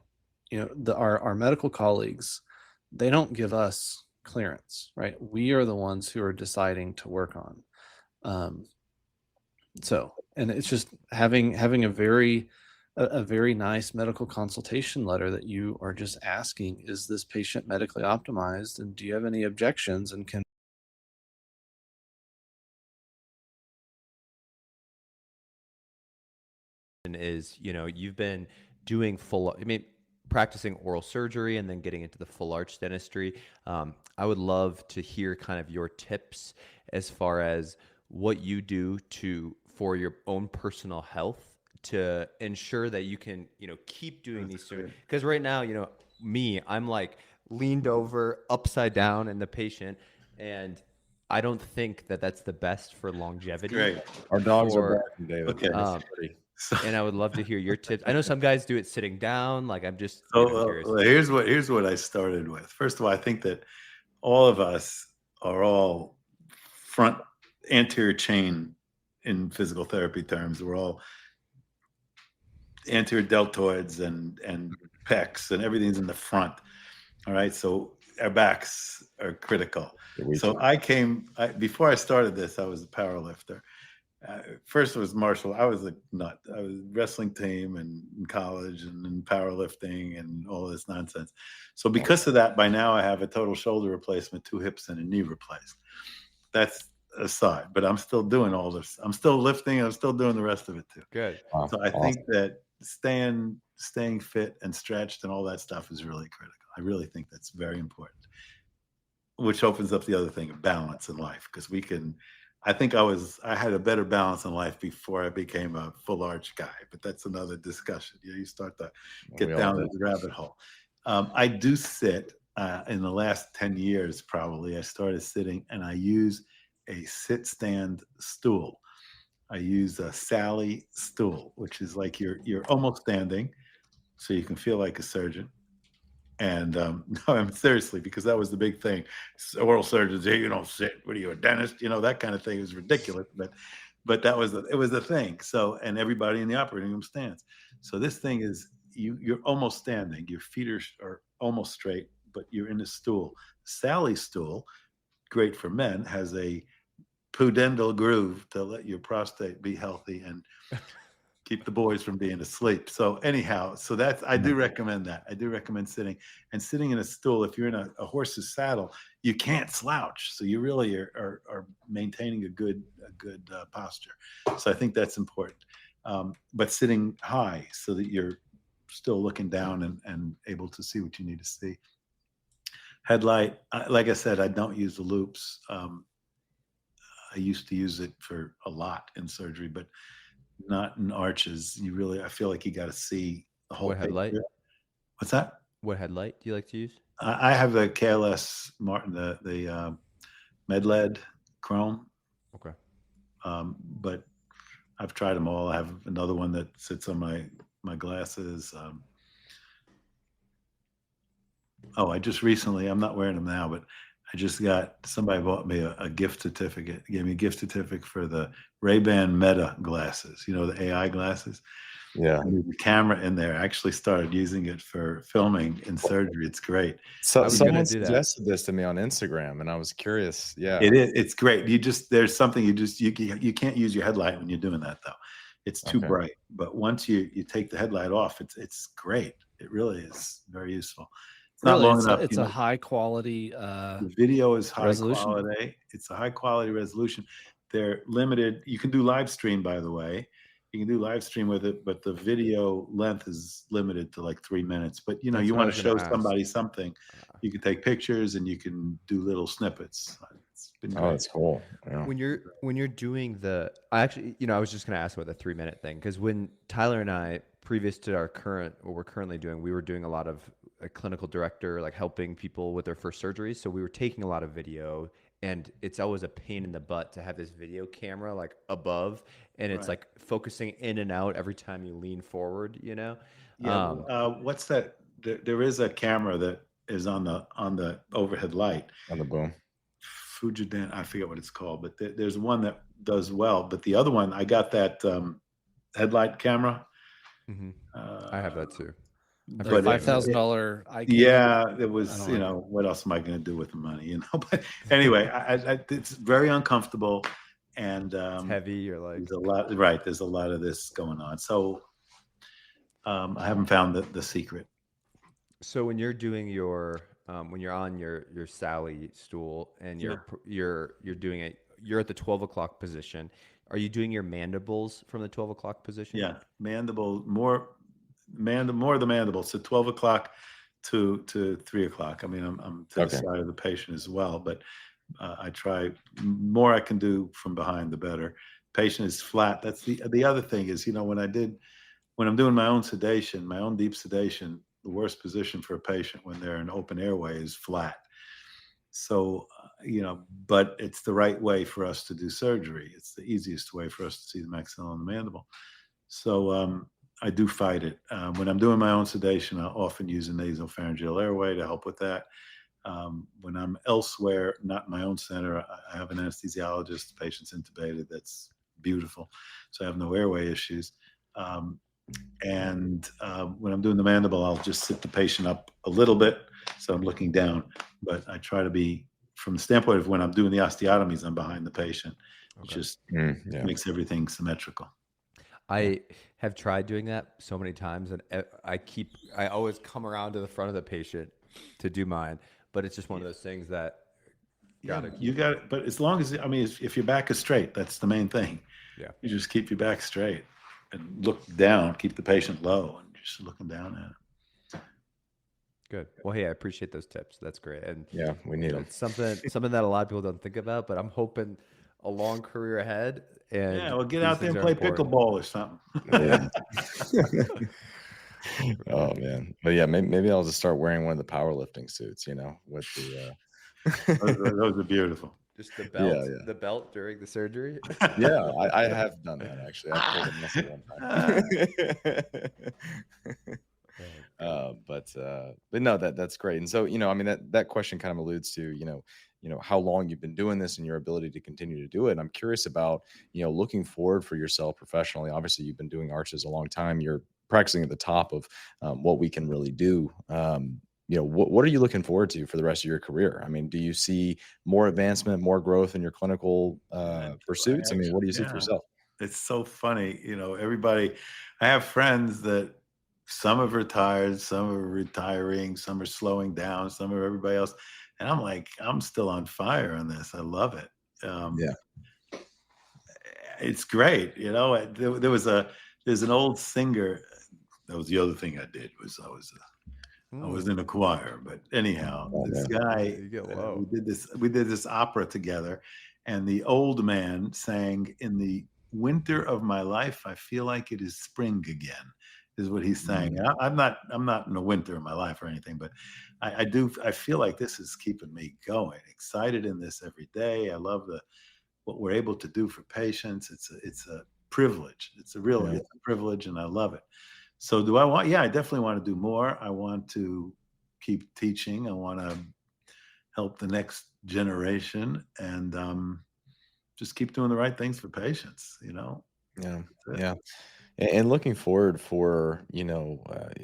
our medical colleagues, they don't give us clearance, right? We are the ones who are deciding to work on. And it's just having a very nice medical consultation letter that you are just asking, is this patient medically optimized, and do you have any objections, and can is you've been doing practicing oral surgery and then getting into the full arch dentistry. I would love to hear kind of your tips as far as what you do for your own personal health to ensure that you can, keep doing these surgeries. Because right now, I'm like leaned over upside down in the patient, and I don't think that that's the best for longevity. Great. Our dogs are barking, David. Okay. And I would love to hear your tips. I know some guys do it sitting down. Like, I'm just curious. Here's what I started with. First of all, I think that all of us are all front anterior chain in physical therapy terms. We're all anterior deltoids and pecs, and everything's in the front. All right. So our backs are critical. So before I started this, I was a power lifter. First it was martial. I was a nut. I was wrestling team and in college and in powerlifting and all this nonsense. So because of that, by now I have a total shoulder replacement, 2 hips, and a knee replaced. That's aside, but I'm still doing all this. I'm still lifting. I'm still doing the rest of it too. Good. Wow. So I think that staying fit and stretched and all that stuff is really critical. I really think that's very important, which opens up the other thing of balance in life, because I think I had a better balance in life before I became a full arch guy, but that's another discussion. You start to get down the rabbit hole. I do sit in the last 10 years, probably. I started sitting, and I use a sit stand stool. I use a Sally stool, which is like you're almost standing, so you can feel like a surgeon. And no, I'm seriously, because that was the big thing. Oral surgeons, hey, you don't sit. What are you, a dentist? That kind of thing is ridiculous. But it was the thing. So, and everybody in the operating room stands. So this thing is you're almost standing. Your feet are almost straight, but you're in a stool. Sally stool, great for men, has a pudendal groove to let your prostate be healthy and keep the boys from being asleep. So anyhow, so that's, I do recommend that. I do recommend sitting in a stool. If you're in a horse's saddle, you can't slouch. So you really are maintaining a good posture. So I think that's important. But sitting high so that you're still looking down and able to see what you need to see. Headlight, like I said, I don't use the loops. I used to use it for a lot in surgery, but not in arches. I feel like you got to see the whole What headlight? picture. What's that? What headlight do you like to use? I have the KLS Martin, the MedLed Chrome. Okay. But I've tried them all. I have another one that sits on my glasses. I just recently, I'm not wearing them now, but I just somebody bought me a gift certificate, gave me a gift certificate for the Ray-Ban Meta glasses, the AI glasses. Yeah. And there's a camera in there. I actually started using it for filming in surgery. It's great. So someone suggested this to me on Instagram, and I was curious. Yeah, it is. It's great. There's something you can't use your headlight when you're doing that though. It's too bright. But once you take the headlight off, it's great. It really is very useful. It's not long enough. It's a high quality. The video is high quality. It's a high quality resolution. They're limited. You can do live stream, by the way. You can do live stream with it, but the video length is limited to like 3 minutes. But you want to show somebody something, you can take pictures and you can do little snippets. It's been great. That's cool. Yeah. When you're doing I was just going to ask about the 3-minute thing, because when Tyler and I, previous to what we're currently doing, we were doing a lot of a clinical director, like helping people with their first surgeries. So we were taking a lot of video, and it's always a pain in the butt to have this video camera like above, and it's like focusing in and out every time you lean forward, Yeah. What's that? There is a camera that is on the overhead light. On the boom. Fujidan, I forget what it's called, but there's one that does well. But the other one, I got that headlight camera. Mm-hmm. I have that too. The $5,000. Yeah, it was. What else am I going to do with the money? But anyway, it's very uncomfortable, and it's heavy. You're like, there's a lot. Right, there's a lot of this going on. So I haven't found the secret. So when you're doing when you're on your Sally stool and you're doing it, you're at the 12 o'clock position. Are you doing your mandibles from the 12 o'clock position? Yeah, more of the mandibles. So 12 o'clock to 3 o'clock. I mean, I'm to the side of the patient as well, but I try more I can do from behind, the better. Patient is flat. That's the other thing is, when I'm doing my own sedation, my own deep sedation, the worst position for a patient when they're in open airway is flat. So, but it's the right way for us to do surgery. It's the easiest way for us to see the maxilla and the mandible. So I do fight it. When I'm doing my own sedation, I often use a nasopharyngeal airway to help with that. When I'm elsewhere, not in my own center, I have an anesthesiologist, the patient's intubated. That's beautiful. So I have no airway issues. And when I'm doing the mandible, I'll just sit the patient up a little bit, so I'm looking down. But I try to be, from the standpoint of when I'm doing the osteotomies, I'm behind the patient. It just makes everything symmetrical. I have tried doing that so many times, and I always come around to the front of the patient to do mine, but it's just one of those things that you got it. But as long as, if your back is straight, that's the main thing. Yeah. You just keep your back straight and look down, keep the patient low, and just looking down at it. Good. Well, hey, I appreciate those tips. That's great. And yeah, we need them. It's something that a lot of people don't think about, but I'm hoping a long career ahead. And we'll get out there and play pickleball or something. Yeah. Oh man, but yeah, maybe I'll just start wearing one of the powerlifting suits. With the. Those are beautiful. Just the belt, the belt during the surgery. Yeah, I have done that actually. I pulled a muscle one time. But no, that's great. And so that question kind of alludes to how long you've been doing this and your ability to continue to do it. And I'm curious about looking forward for yourself professionally. Obviously, you've been doing arches a long time. You're practicing at the top of what we can really do. what are you looking forward to for the rest of your career? I mean, do you see more advancement, more growth in your clinical pursuits? I mean, what do you see for yourself? It's so funny, everybody. I have friends that some have retired, some are retiring, some are slowing down, some are everybody else. And I'm like, I'm still on fire on this. I love it. Yeah. It's great. There's an old singer. That was the other thing I did I was in a choir, but anyhow, this guy, we did this opera together, and the old man sang, "In the winter of my life, I feel like it is spring again," is what he's saying. I'm not in the winter of my life or anything, but I feel like this is keeping me going, excited in this every day. I love what we're able to do for patients. It's a privilege. It's a privilege, and I love it. So do I want? Yeah, I definitely want to do more. I want to keep teaching. I want to help the next generation, and just keep doing the right things for patients. Yeah. And looking forward for,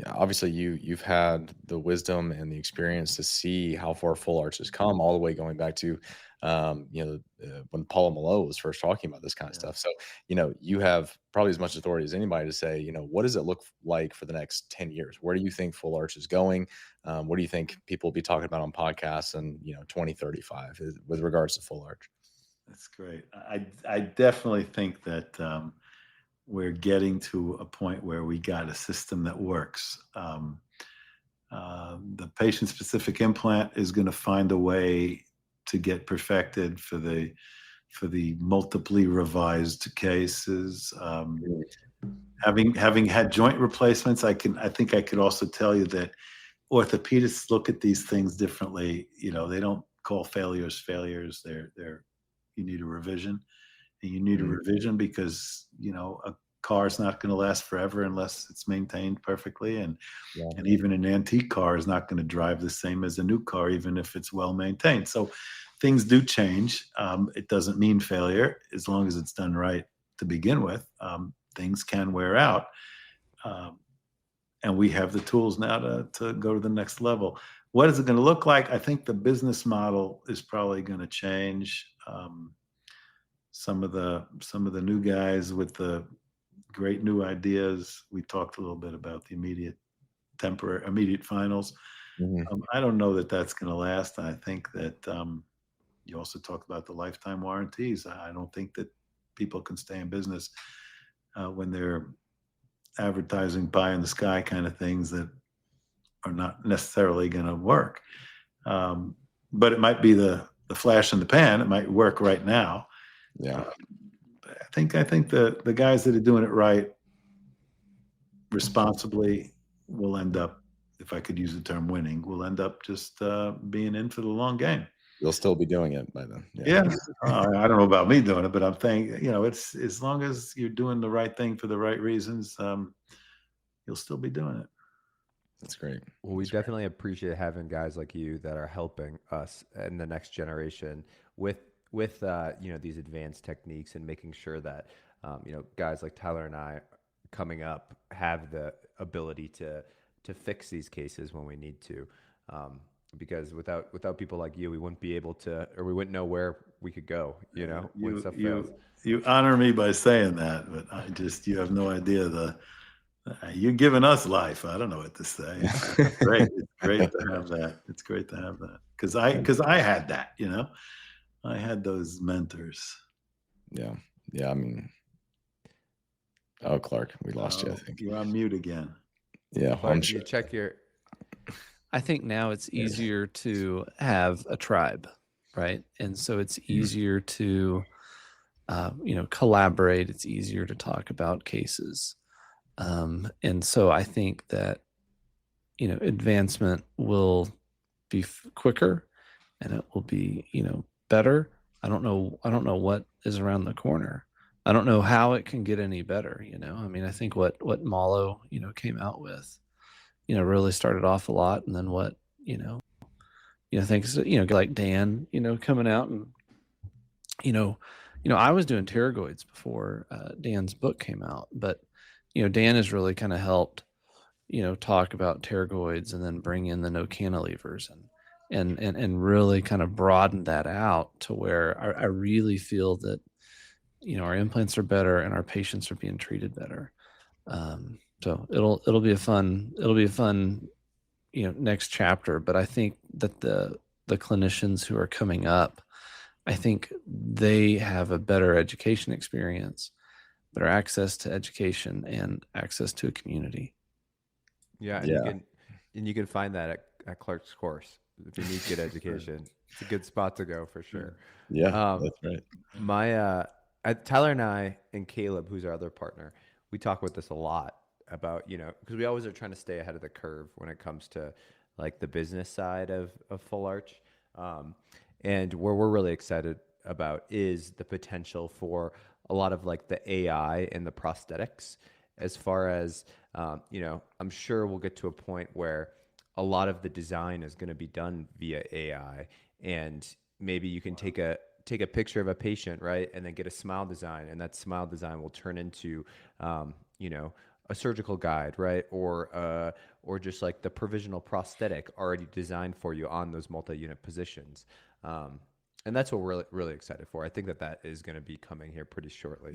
obviously you've had the wisdom and the experience to see how far Full Arch has come, all the way going back to, when Paula Malo was first talking about this kind of stuff. So, you have probably as much authority as anybody to say, what does it look like for the next 10 years? Where do you think Full Arch is going? What do you think people will be talking about on podcasts in, 2035 with regards to Full Arch? That's great. I definitely think that, we're getting to a point where we got a system that works. The patient-specific implant is going to find a way to get perfected for the multiply revised cases. Having had joint replacements, I think I could also tell you that orthopedists look at these things differently. They don't call failures. They're you need a revision. And you need a revision because, a car is not going to last forever unless it's maintained perfectly. And even an antique car is not going to drive the same as a new car, even if it's well maintained. So things do change. It doesn't mean failure as long as it's done right to begin with. Things can wear out. And we have the tools now to go to the next level. What is it going to look like? I think the business model is probably going to change. Some of the new guys with the great new ideas. We talked a little bit about the immediate finals. I don't know that that's going to last. I think that you also talked about the lifetime warranties. I don't think that people can stay in business when they're advertising pie in the sky kind of things that are not necessarily going to work. But it might be the flash in the pan. It might work right now. Yeah. I think the guys that are doing it right, responsibly, will end up, if I could use the term winning, will end up just being in for the long game. You'll still be doing it by then. Yeah. I don't know about me doing it, but I'm saying, it's as long as you're doing the right thing for the right reasons, you'll still be doing it. That's great. Well, we definitely appreciate having guys like you that are helping us and the next generation with these advanced techniques, and making sure that guys like Tyler and I coming up have the ability to fix these cases when we need to, because without people like you, we wouldn't be able to, or we wouldn't know where we could go. When stuff fails. You honor me by saying that, but you have no idea you're giving us life. I don't know what to say. It's great. It's great to have that. It's great to have that because I had that. I had those mentors. Yeah. I mean, Clark, we lost you, I think. You're on mute again. Yeah. Clark, you check your... I think now it's easier to have a tribe, right? And so it's easier to, collaborate. It's easier to talk about cases. And so I think that, advancement will be quicker, and it will be, better. I don't know what is around the corner. I don't know how it can get any better. I think what Malo, came out with, really started off a lot. And then what, things, like Dan, coming out and, I was doing pterygoids before Dan's book came out, but, Dan has really kind of helped, talk about pterygoids and then bring in the no cantilevers and really kind of broaden that out to where I really feel that, our implants are better and our patients are being treated better. So it'll be a fun, next chapter. But I think that the clinicians who are coming up, I think they have a better education experience, better access to education and access to a community. Yeah, and you can find that at Clark's course if you need good education. It's a good spot to go for sure. Yeah, that's right. Tyler and I and Caleb, who's our other partner, we talk about this a lot about, because we always are trying to stay ahead of the curve when it comes to like the business side of full arch. And where we're really excited about is the potential for a lot of like the AI and the prosthetics, as far as, I'm sure we'll get to a point where a lot of the design is going to be done via AI, and maybe you can take a picture of a patient, right, and then get a smile design, and that smile design will turn into, a surgical guide, right, or just like the provisional prosthetic already designed for you on those multi-unit positions. And that's what we're really, really excited for. I think that is going to be coming here pretty shortly.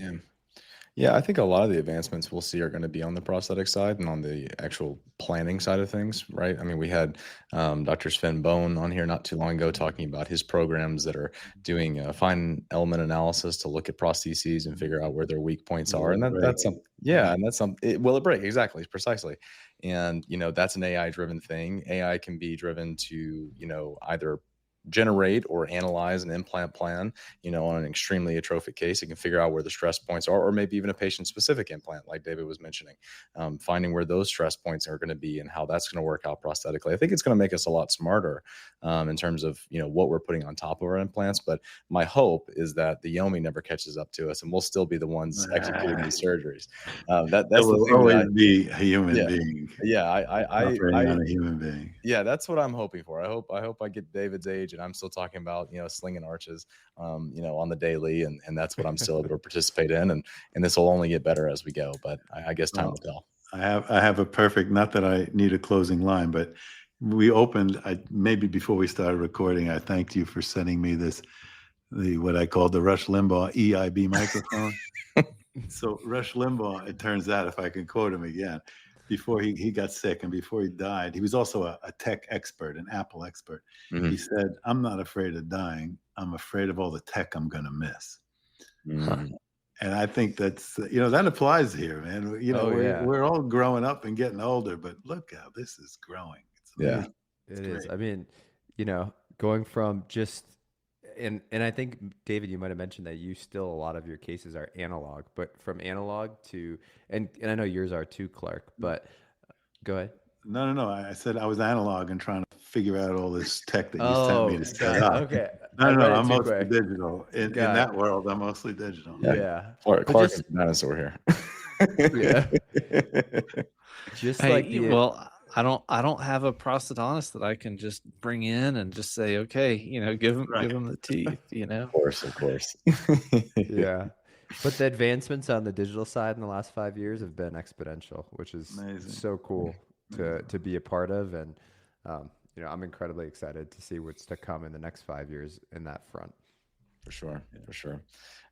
Yeah, I think a lot of the advancements we'll see are going to be on the prosthetic side and on the actual planning side of things, right? I mean, we had Dr. Sven Bone on here not too long ago talking about his programs that are doing fine element analysis to look at prostheses and figure out where their weak points are. And that's something, and that's something, will it break? Exactly, precisely. And, that's an AI-driven thing. AI can be driven to, either generate or analyze an implant plan, on an extremely atrophic case. It can figure out where the stress points are, or maybe even a patient-specific implant, like David was mentioning, finding where those stress points are going to be and how that's going to work out prosthetically. I think it's going to make us a lot smarter in terms of, what we're putting on top of our implants. But my hope is that the Yomi never catches up to us, and we'll still be the ones executing these surgeries. That's will always be a human being. Yeah, operating on a human being. Yeah, that's what I'm hoping for. I hope I get David's age and I'm still talking about, slinging arches, on the daily, and that's what I'm still able to participate in, and this will only get better as we go. But I guess time will tell. I have a perfect, not that I need a closing line, but we opened, maybe before we started recording, I thanked you for sending me what I call the Rush Limbaugh EIB microphone. So Rush Limbaugh, it turns out, if I can quote him again, before he got sick and before he died, he was also a tech expert, an Apple expert. Mm-hmm. He said, "I'm not afraid of dying. I'm afraid of all the tech I'm going to miss." Mm-hmm. And I think that's, that applies here, man. We're all growing up and getting older, but look how this is growing. It's amazing. It is. I mean, going from just, and I think, David, you might have mentioned that a lot of your cases are analog, but from analog to, and I know yours are too, Clark, but go ahead. No. I said I was analog and trying to figure out all this tech that you sent me to set up. Okay. No, I'm mostly digital. In that world, I'm mostly digital. Yeah. Clark is a dinosaur here. Yeah. Just like I don't have a prosthetist that I can just bring in and just say, okay, give them the teeth, Of course. Yeah. But the advancements on the digital side in the last 5 years have been exponential, which is amazing. So cool to be a part of. And, I'm incredibly excited to see what's to come in the next 5 years in that front. For sure.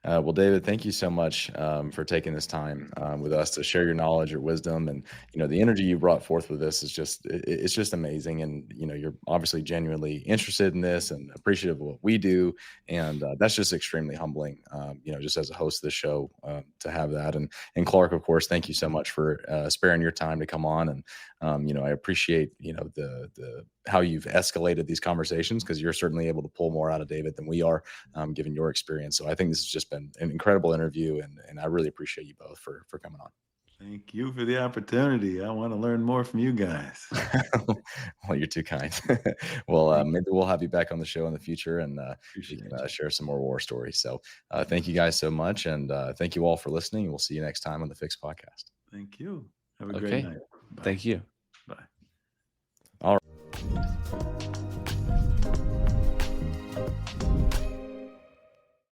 Well, David, thank you so much for taking this time with us to share your knowledge, your wisdom, and the energy you brought forth with this is just amazing. And you're obviously genuinely interested in this and appreciative of what we do, and that's just extremely humbling. Just as a host of the show, to have that. And Clark, of course, thank you so much for sparing your time to come on. And I appreciate the how you've escalated these conversations, because you're certainly able to pull more out of David than we are, given your experience. So I think this has just been an incredible interview, and I really appreciate you both for coming on. Thank you for the opportunity. I want to learn more from you guys. Well, you're too kind. Well, maybe we'll have you back on the show in the future, and you can share some more war stories. So thank you guys so much, and thank you all for listening. We'll see you next time on the Fix Podcast. Thank you. Have a great night. Bye. Thank you.